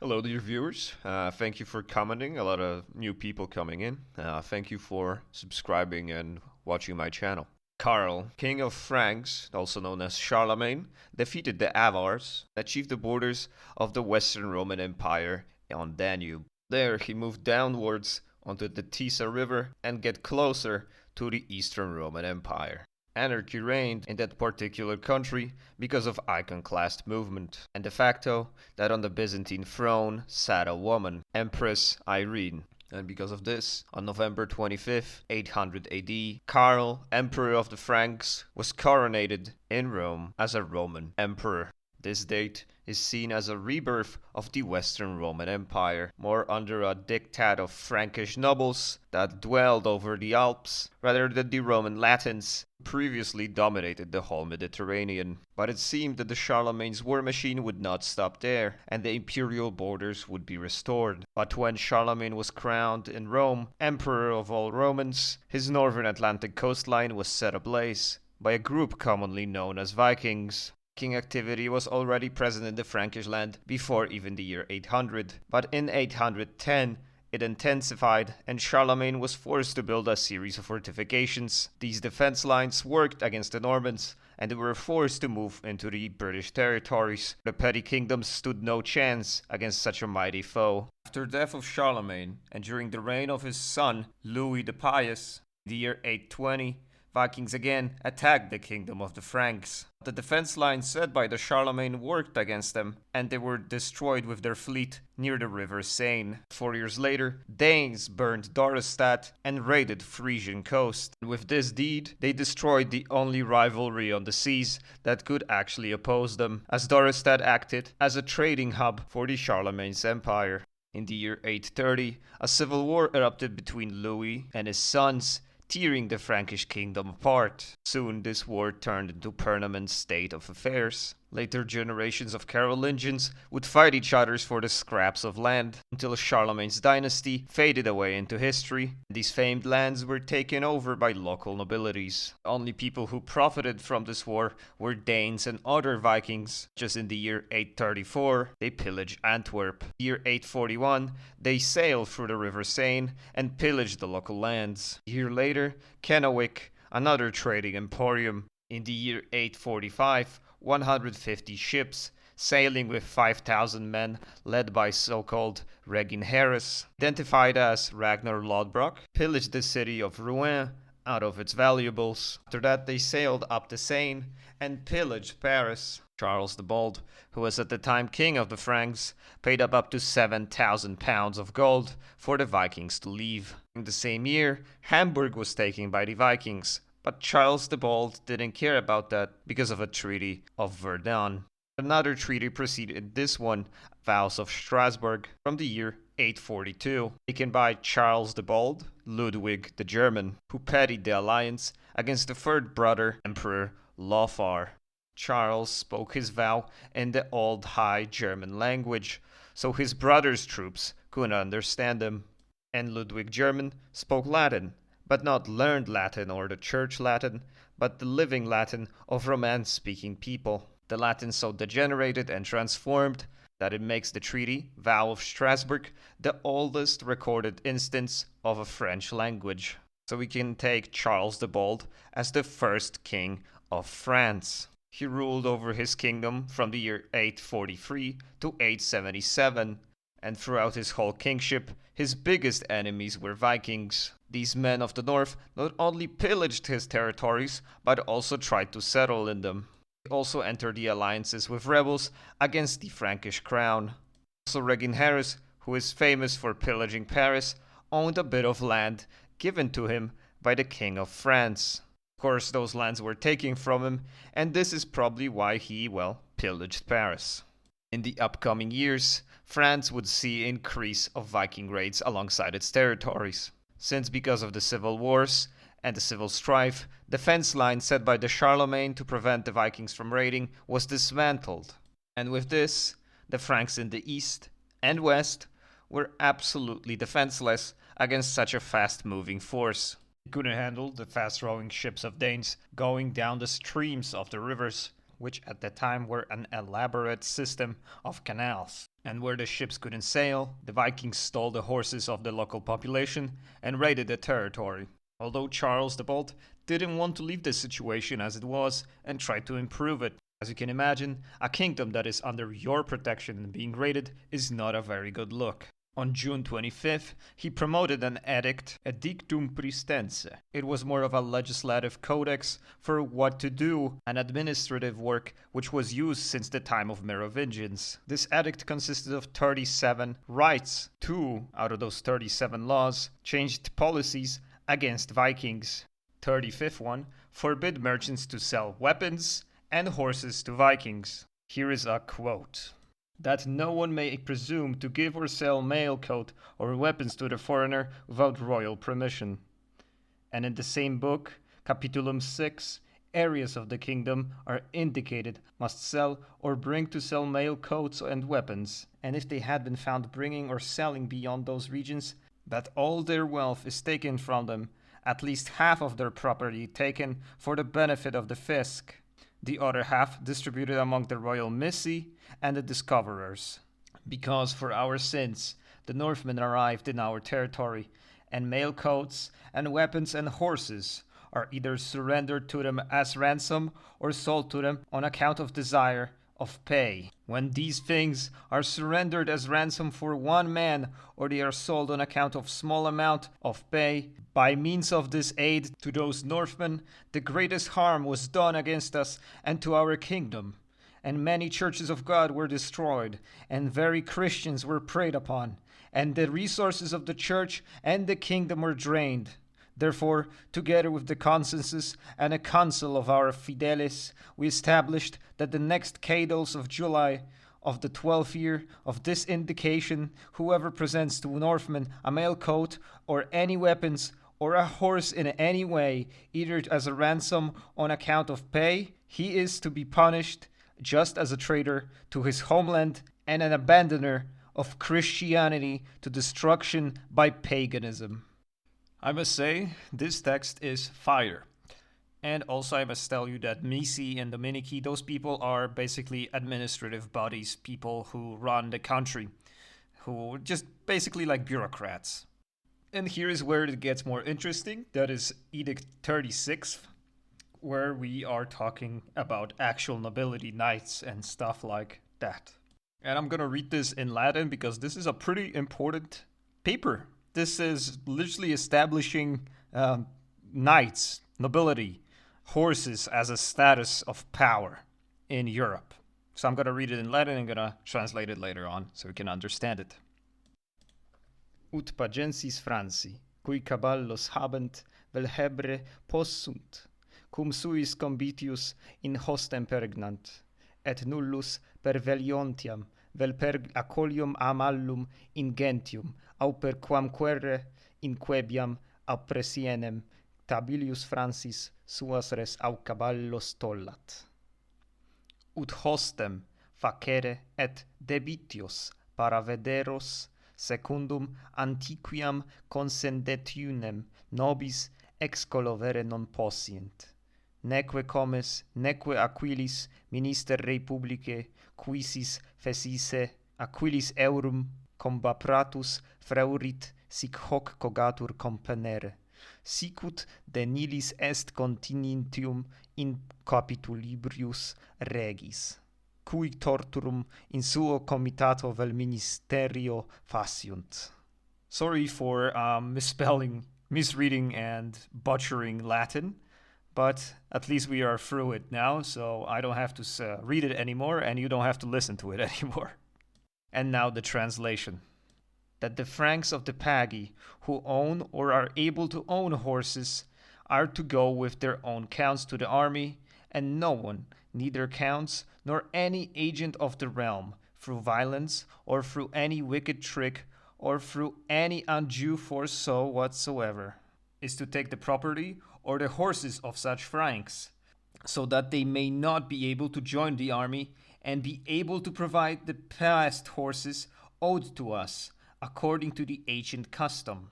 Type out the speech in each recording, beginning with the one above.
Hello, dear viewers. Thank you for commenting. A lot of new people coming in. Thank you for subscribing and watching my channel. Karl, king of Franks, also known as Charlemagne, defeated the Avars and achieved the borders of the Western Roman Empire on Danube. There, he moved downwards onto the Tisa River and get closer to the Eastern Roman Empire. Anarchy reigned in that particular country because of iconoclast movement, and de facto that on the Byzantine throne sat a woman, Empress Irene. And because of this, on November 25th, 800 AD, Karl, Emperor of the Franks, was coronated in Rome as a Roman Emperor. This date is seen as a rebirth of the Western Roman Empire, more under a diktat of Frankish nobles that dwelled over the Alps, rather than the Roman Latins who previously dominated the whole Mediterranean. But it seemed that the Charlemagne's war machine would not stop there, and the imperial borders would be restored. But when Charlemagne was crowned in Rome, Emperor of all Romans, his northern Atlantic coastline was set ablaze by a group commonly known as Vikings. Viking activity was already present in the Frankish land before even the year 800, but in 810 it intensified and Charlemagne was forced to build a series of fortifications. These defense lines worked against the Normans and they were forced to move into the British territories. The petty kingdoms stood no chance against such a mighty foe. After the death of Charlemagne and during the reign of his son Louis the Pious, in the year 820, Vikings again attacked the kingdom of the Franks. The defense lines set by the Charlemagne worked against them, and they were destroyed with their fleet near the river Seine. 4 years later, Danes burned Dorestad and raided Frisian coast. And with this deed, they destroyed the only rivalry on the seas that could actually oppose them, as Dorestad acted as a trading hub for the Charlemagne's empire. In the year 830, a civil war erupted between Louis and his sons, tearing the Frankish kingdom apart. Soon this war turned into a permanent state of affairs. Later generations of Carolingians would fight each other for the scraps of land until Charlemagne's dynasty faded away into history. These famed lands were taken over by local nobilities. The only people who profited from this war were Danes and other Vikings. Just in the year 834, they pillaged Antwerp. In the year 841, they sailed through the river Seine and pillaged the local lands. A year later, Kennewick, another trading emporium. In the year 845, 150 ships, sailing with 5,000 men, led by so-called Reginherus, identified as Ragnar Lodbrok, pillaged the city of Rouen out of its valuables. After that, they sailed up the Seine and pillaged Paris. Charles the Bold, who was at the time king of the Franks, paid up to 7,000 pounds of gold for the Vikings to leave. In the same year, Hamburg was taken by the Vikings, but Charles the Bold didn't care about that because of a treaty of Verdun. Another treaty preceded this one, Vows of Strasbourg, from the year 842, taken by Charles the Bold, Ludwig the German, who petted the alliance against the third brother, Emperor Lothar. Charles spoke his vow in the Old High German language, so his brother's troops couldn't understand him. And Ludwig German spoke Latin, but not learned Latin or the Church Latin, but the living Latin of Romance-speaking people. The Latin so degenerated and transformed that it makes the treaty, Vow of Strasbourg, the oldest recorded instance of a French language. So we can take Charles the Bold as the first king of France. He ruled over his kingdom from the year 843 to 877, and throughout his whole kingship, his biggest enemies were Vikings. These men of the north not only pillaged his territories, but also tried to settle in them. They also entered the alliances with rebels against the Frankish crown. Also Reginherus, who is famous for pillaging Paris, owned a bit of land given to him by the King of France. Of course, those lands were taken from him, and this is probably why he, pillaged Paris. In the upcoming years, France would see an increase of Viking raids alongside its territories, since because of the civil wars and the civil strife, the fence line set by the Charlemagne to prevent the Vikings from raiding was dismantled. And with this, the Franks in the east and west were absolutely defenseless against such a fast-moving force. They couldn't handle the fast-rowing ships of Danes going down the streams of the rivers, which at the time were an elaborate system of canals. And where the ships couldn't sail, the Vikings stole the horses of the local population and raided the territory. Although Charles the Bold didn't want to leave the situation as it was and tried to improve it. As you can imagine, a kingdom that is under your protection and being raided is not a very good look. On June 25th, he promoted an edict, Edictum Pistense. It was more of a legislative codex for what to do, an administrative work which was used since the time of Merovingians. This edict consisted of 37 rights. 2 out of those 37 laws changed policies against Vikings. 35th one forbid merchants to sell weapons and horses to Vikings. Here is a quote. That no one may presume to give or sell mail coat or weapons to the foreigner without royal permission. And in the same book, Capitulum 6, areas of the kingdom are indicated must sell or bring to sell mail coats and weapons, and if they had been found bringing or selling beyond those regions, that all their wealth is taken from them, at least half of their property taken for the benefit of the fisc, the other half distributed among the royal missi and the discoverers. Because for our sins the Northmen arrived in our territory, and mail coats and weapons and horses are either surrendered to them as ransom or sold to them on account of desire of pay. When these things are surrendered as ransom for one man, or they are sold on account of small amount of pay, by means of this aid to those Northmen, the greatest harm was done against us and to our kingdom. And many churches of God were destroyed, and very Christians were preyed upon, and the resources of the church and the kingdom were drained. Therefore, together with the consensus and a council of our fideles, we established that the next Cadles of July of the 12th year of this indication, whoever presents to Northmen a mail coat or any weapons or a horse in any way, either as a ransom on account of pay, he is to be punished just as a traitor to his homeland and an abandoner of Christianity to destruction by paganism. I must say, this text is fire. And also I must tell you that Missi and Dominici, those people are basically administrative bodies, people who run the country, who just basically like bureaucrats. And here is where it gets more interesting. That is Edict 36, where we are talking about actual nobility, knights, and stuff like that. And I'm gonna read this in Latin because this is a pretty important paper. This is literally establishing knights, nobility, horses as a status of power in Europe. So I'm going to read it in Latin and I'm going to translate it later on so we can understand it. Ut pagensis Franci, cui caballos habent, vel hebre possunt, cum suis combitius in hostem peregnant, et nullus per veliontiam, vel per acolium amallum in gentium, au per quamquere in quebiam au presienem tabilius Francis suas res au caballos tollat. Ut hostem facere et debitios paravederos secundum antiquiam consendentiunem nobis excolovere non possient. Neque comes, neque aquilis minister rei publicae quisis fesisse aquilis eurum combapratus freurit sic hoc cogatur componere, sicut de nihis est continentium in capitulibrius regis, cui torturum in suo comitato vel ministerio faciunt. Sorry for misreading and butchering Latin, but at least we are through it now, so I don't have to read it anymore, and you don't have to listen to it anymore. And now the translation. That the Franks of the Pagi, who own or are able to own horses, are to go with their own counts to the army, and no one, neither counts nor any agent of the realm, through violence or through any wicked trick or through any undue force so whatsoever, is to take the property or the horses of such Franks, so that they may not be able to join the army and be able to provide the past horses owed to us, according to the ancient custom.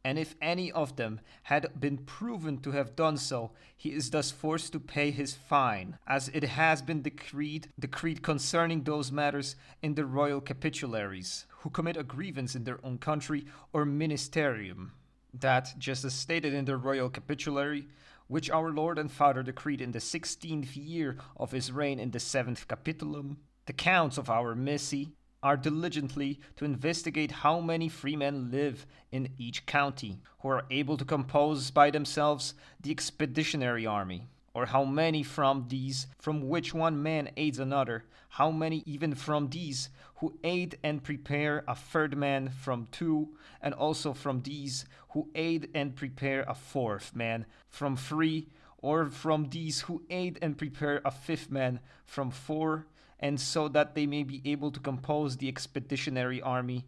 and if any of them had been proven to have done so, he is thus forced to pay his fine, as it has been decreed concerning those matters in the royal capitularies, who commit a grievance in their own country or ministerium. That, just as stated in the royal capitulary, which our Lord and Father decreed in the 16th year of his reign in the 7th capitulum, the counts of our missi are diligently to investigate how many freemen live in each county, who are able to compose by themselves the expeditionary army, or how many from these from which one man aids another, how many even from these who aid and prepare a third man from two, and also from these who aid and prepare a fourth man from three, or from these who aid and prepare a fifth man from four, and so that they may be able to compose the expeditionary army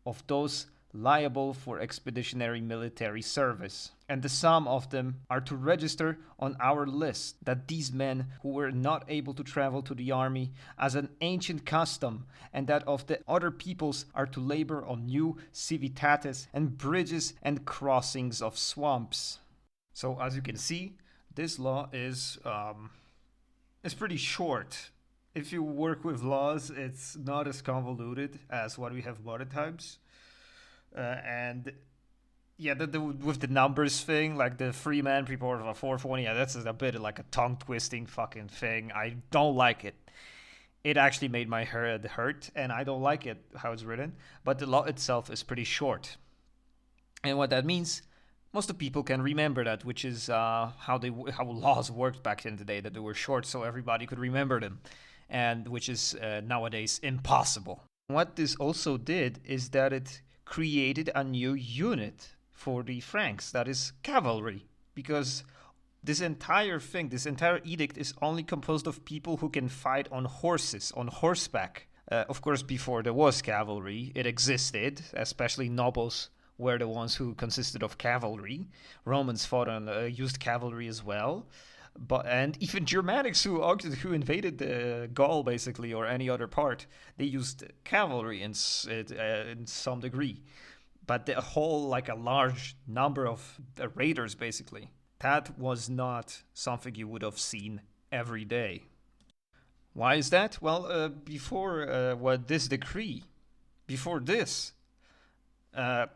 of those liable for expeditionary military service. And the sum of them are to register on our list that these men who were not able to travel to the army as an ancient custom, and that of the other peoples are to labor on new civitates and bridges and crossings of swamps. So as you can see, this law is pretty short. If you work with laws, it's not as convoluted as what we have modern times. And yeah, with the numbers thing, like the free man report of a 420, yeah, that's a bit like a tongue twisting fucking thing. I don't like it. It actually made my head hurt, and I don't like it how it's written. But the law itself is pretty short, and what that means, most of people can remember that, which is how laws worked back in the day, that they were short so everybody could remember them, and which is nowadays impossible. What this also did is that it created a new unit for the Franks, that is cavalry, because this entire thing, this entire edict is only composed of people who can fight on horses, on horseback. Of course, before there was cavalry, it existed, especially nobles were the ones who consisted of cavalry. Romans fought on used cavalry as well. And even Germanics who invaded Gaul, basically, or any other part, they used cavalry in some degree. But the whole, like a large number of raiders, basically, that was not something you would have seen every day. Why is that? Well, before this decree, before this,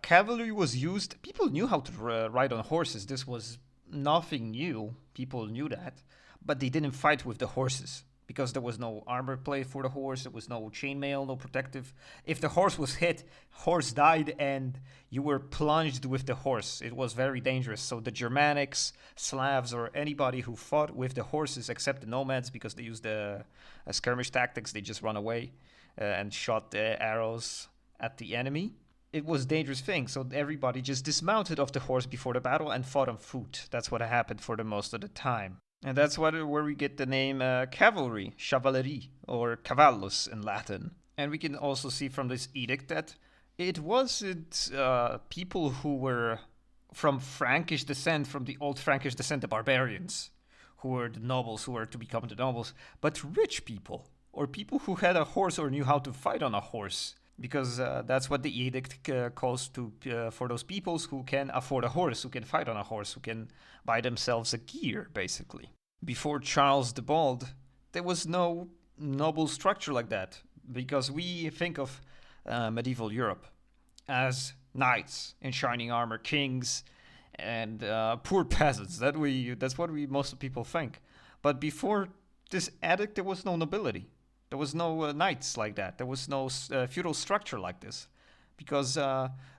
cavalry was used. People knew how to ride on horses. This was nothing new. People knew that, but they didn't fight with the horses because there was no armor plate for the horse. There was no chainmail, no protective. If the horse was hit, horse died, and you were plunged with the horse. It was very dangerous. So the Germanics, Slavs, or anybody who fought with the horses, except the nomads, because they used the skirmish tactics, they just run away and shot the arrows at the enemy. It was a dangerous thing, so everybody just dismounted off the horse before the battle and fought on foot. That's what happened for the most of the time. And that's where we get the name cavalry, chevalerie, or cavallus in Latin. And we can also see from this edict that it wasn't people who were from Frankish descent, from the old Frankish descent, the barbarians, who were the nobles, who were to become the nobles, but rich people, or people who had a horse or knew how to fight on a horse. Because that's what the edict calls to for those peoples who can afford a horse, who can fight on a horse, who can buy themselves a gear, basically. Before Charles the Bald, there was no noble structure like that, because we think of medieval Europe as knights in shining armor, kings, and poor peasants. That's what most people think. But before this edict, there was no nobility. There was no knights like that. There was no feudal structure like this, because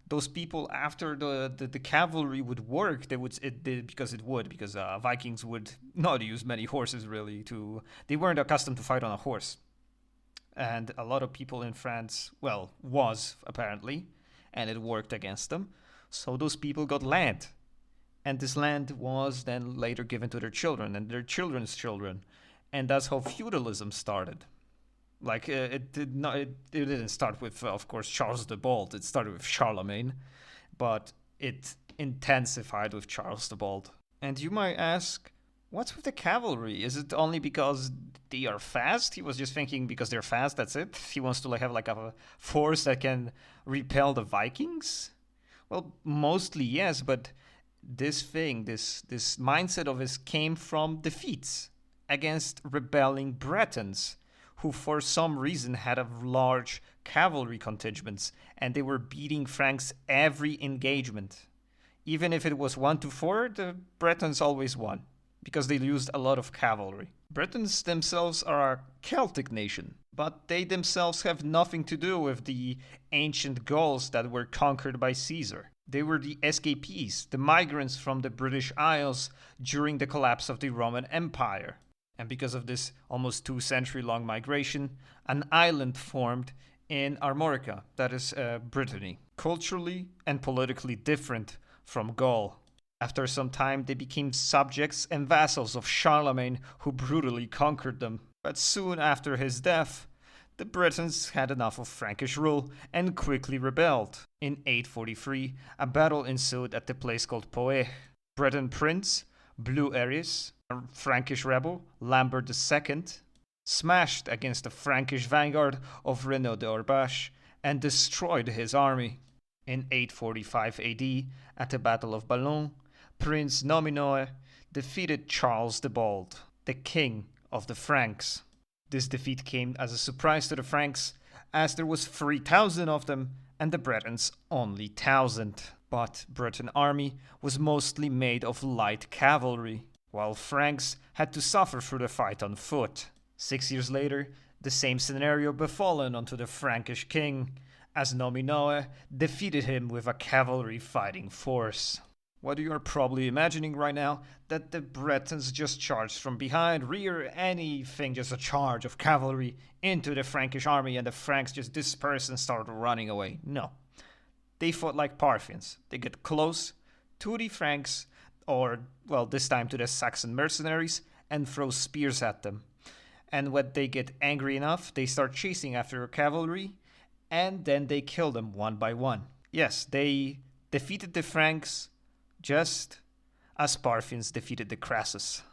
those people, after the cavalry would work, because Vikings would not use many horses really. They weren't accustomed to fight on a horse, and a lot of people in France, was apparently, and it worked against them. So those people got land, and this land was then later given to their children and their children's children, and that's how feudalism started. Like it didn't start with, of course, Charles the Bald. It started with Charlemagne, but it intensified with Charles the Bald. And you might ask, what's with the cavalry? Is it only because they are fast? He was just thinking because they're fast, that's it. He wants to have a force that can repel the Vikings. Well, mostly yes, but this mindset of his came from defeats against rebelling Bretons, who for some reason had a large cavalry contingents, and they were beating Franks every engagement. Even if it was 1-4, the Bretons always won, because they used a lot of cavalry. Bretons themselves are a Celtic nation, but they themselves have nothing to do with the ancient Gauls that were conquered by Caesar. They were the escapees, the migrants from the British Isles during the collapse of the Roman Empire. And because of this almost 2-century long migration, an island formed in Armorica, that is Brittany, culturally and politically different from Gaul. After some time, they became subjects and vassals of Charlemagne, who brutally conquered them. But soon after his death, the Britons had enough of Frankish rule and quickly rebelled. In 843, a battle ensued at the place called Poeg. Breton prince Blue Aries, a Frankish rebel, Lambert II, smashed against the Frankish vanguard of Renaud d'Orbache and destroyed his army. In 845 AD, at the Battle of Ballon, Prince Nominoe defeated Charles the Bald, the king of the Franks. This defeat came as a surprise to the Franks, as there was 3,000 of them and the Bretons only 1,000. But Breton army was mostly made of light cavalry, while Franks had to suffer through the fight on foot. 6 years later, the same scenario befallen onto the Frankish king, as Nominoe defeated him with a cavalry fighting force. What you are probably imagining right now, that the Bretons just charged from behind, rear, anything, just a charge of cavalry into the Frankish army and the Franks just dispersed and started running away. No. They fought like Parthians. They get close to the Franks, or, well, this time to the Saxon mercenaries, and throw spears at them. And when they get angry enough, they start chasing after cavalry, and then they kill them one by one. Yes, they defeated the Franks just as Parthians defeated the Crassus.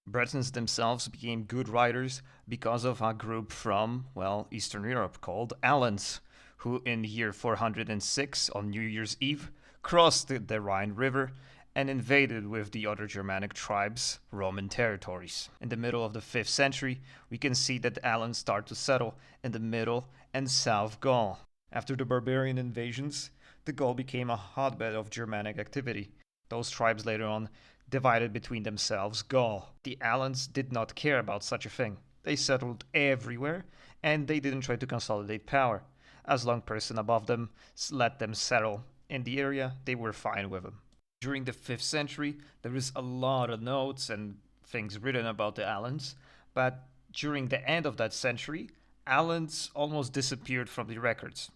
Bretons themselves became good riders because of a group from, well, Eastern Europe called Alans, who in year 406 on New Year's Eve crossed the Rhine River and invaded with the other Germanic tribes Roman territories. In the middle of the 5th century, we can see that the Alans start to settle in the Middle and South Gaul. After the barbarian invasions, the Gaul became a hotbed of Germanic activity. Those tribes later on divided between themselves Gaul. The Alans did not care about such a thing. They settled everywhere, and they didn't try to consolidate power. As long as person above them let them settle in the area, they were fine with them. During the 5th century, there is a lot of notes and things written about the Alans, but during the end of that century, Alans almost disappeared from the records.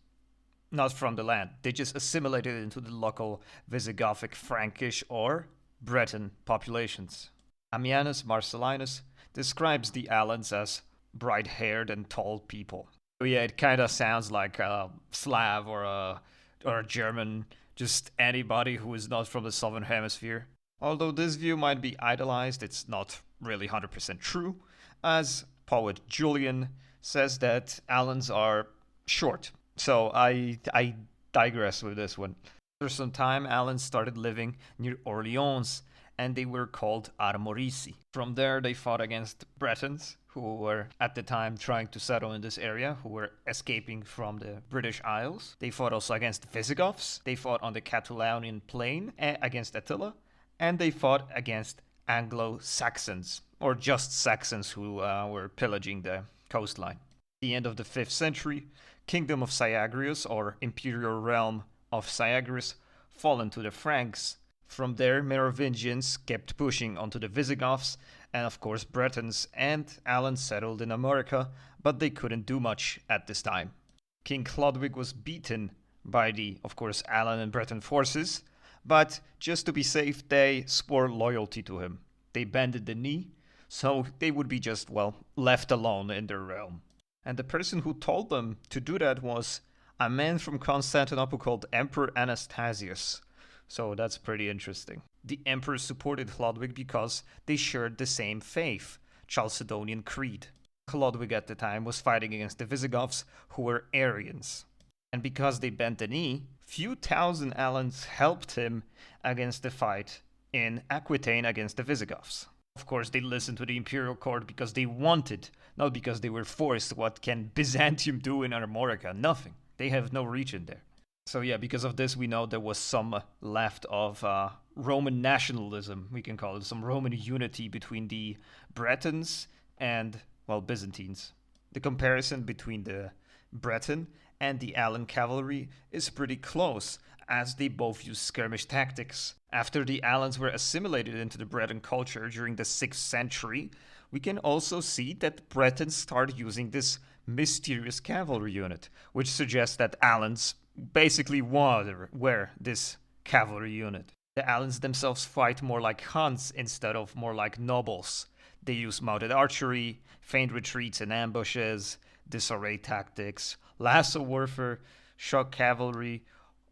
Not from the land, they just assimilated into the local Visigothic, Frankish, or Breton populations. Ammianus Marcellinus describes the Alans as bright-haired and tall people. So yeah, it kind of sounds like a Slav or a German, just anybody who is not from the southern hemisphere. Although this view might be idolized, it's not really 100% true, as poet Julian says that Alans are short. So I digress with this one. After some time, Alans started living near Orleans, and they were called Armorici. From there, they fought against Bretons, who were at the time trying to settle in this area, who were escaping from the British Isles. They fought also against the Visigoths. They fought on the Catalaunian plain against Attila, and they fought against Anglo-Saxons, or just Saxons who were pillaging the coastline. At the end of the 5th century, Kingdom of Syagrius, or Imperial Realm of Syagrius, fallen to the Franks. From there, Merovingians kept pushing onto the Visigoths, and of course Bretons and Alans settled in America, but they couldn't do much at this time. King Chlodwig was beaten by the, of course, Alan and Breton forces, but just to be safe, they swore loyalty to him. They bended the knee, so they would be just, well, left alone in their realm. And the person who told them to do that was a man from Constantinople called Emperor Anastasius. So that's pretty interesting. The emperor supported Chlodwig because they shared the same faith, Chalcedonian Creed. Chlodwig at the time was fighting against the Visigoths, who were Arians. And because they bent the knee, few thousand Alans helped him against the fight in Aquitaine against the Visigoths. Of course, they listened to the imperial court because they wanted, not because they were forced. What can Byzantium do in Armorica? Nothing. They have no reach in there. So yeah, because of this, we know there was some left of Roman nationalism, we can call it, some Roman unity between the Bretons and, well, Byzantines. The comparison between the Breton and the Alan cavalry is pretty close, as they both use skirmish tactics. After the Alans were assimilated into the Breton culture during the 6th century, we can also see that Bretons started using this mysterious cavalry unit, which suggests that Alans basically were this cavalry unit. The Alans themselves fight more like Huns instead of more like nobles. They use mounted archery, feigned retreats and ambushes, disarray tactics, lasso warfare, shock cavalry,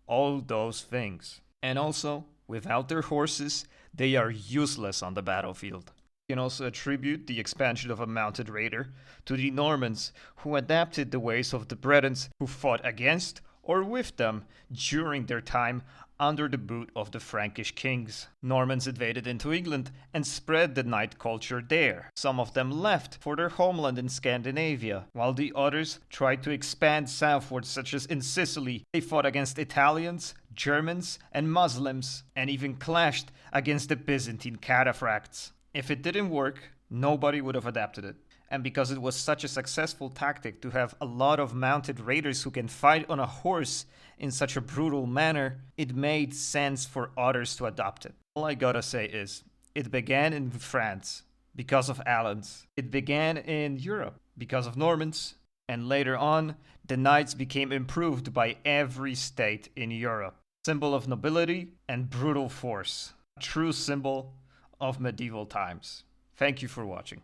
all those things. And also, without their horses, they are useless on the battlefield. You can also attribute the expansion of a mounted raider to the Normans, who adapted the ways of the Bretons who fought against or with them during their time under the boot of the Frankish kings. Normans invaded into England and spread the knight culture there. Some of them left for their homeland in Scandinavia, while the others tried to expand southwards, such as in Sicily. They fought against Italians, Germans, and Muslims, and even clashed against the Byzantine cataphracts. If it didn't work, nobody would have adapted it. And because it was such a successful tactic to have a lot of mounted raiders who can fight on a horse in such a brutal manner, it made sense for others to adopt it. All I gotta say is, it began in France because of Alans. It began in Europe because of Normans. And later on, the knights became improved by every state in Europe. Symbol of nobility and brutal force. A true symbol of medieval times. Thank you for watching.